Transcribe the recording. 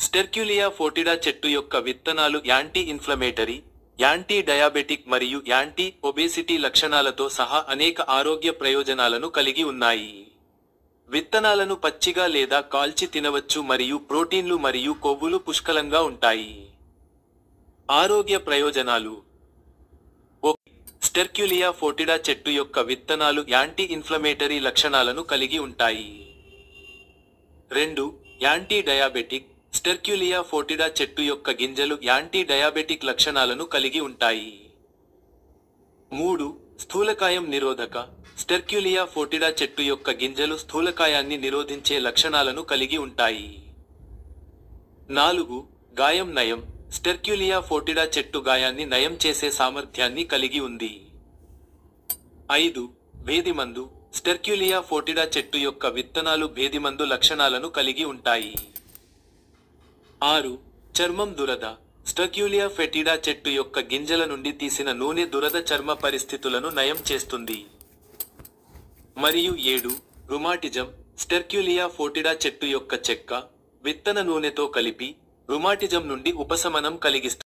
స్టెర్క్యులియా ఫోటిడా చెట్టు యొక్క విత్తనాలు యాంటీ ఇన్ఫ్లమేటరీ, యాంటీ డయాబెటిక్ మరియు యాంటీ ఒబేసిటీ లక్షణాలతో సహా అనేక ఆరోగ్య ప్రయోజనాలను కలిగి ఉన్నాయి. విత్తనాలను పచ్చిగా లేదా కాల్చి తినవచ్చు మరియు ప్రోటీన్లు మరియు కొవ్వులు పుష్కలంగా ఉంటాయి. ఆరోగ్య ప్రయోజనాలు. స్టెర్క్యులియా ఫోటిడా చెట్టు యొక్క విత్తనాలు యాంటీ ఇన్ఫ్లమేటరీ లక్షణాలను కలిగి ఉంటాయి. 2. Anti diabetic. స్టెర్క్యులియా ఫోటిడా చెట్టు యొక్క గింజలు యాంటీ డయాబెటిక్ లక్షణాలను కలిగి ఉంటాయి. 3. స్థూలకాయం నిరోధక. స్టెర్క్యులియా ఫోటిడా చెట్టు యొక్క గింజలు స్థూలకాయాన్ని నిరోధించే లక్షణాలను కలిగి ఉంటాయి. 4. గాయం నయం. స్టెర్క్యులియా ఫోటిడా చెట్టు గాయాన్ని నయం చేసే సామర్థ్యాన్ని కలిగి ఉంది. 5. భేదిమందు. స్టెర్క్యులియా ఫోటిడా చెట్టు యొక్క విత్తనాలు భేదిమందు లక్షణాలను కలిగి ఉంటాయి. 6. చర్మం దురద. స్టెర్క్యులియా ఫెటిడా చెట్టు యొక్క గింజల నుండి తీసిన నూనె దురద చర్మ పరిస్థితులను నయం చేస్తుంది. మరియు 7. రుమాటిజం. స్టెర్క్యులియా ఫోటిడా చెట్టు యొక్క చెక్క, విత్తన నూనెతో కలిపి రుమాటిజం నుండి ఉపశమనం కలిగిస్తుంది.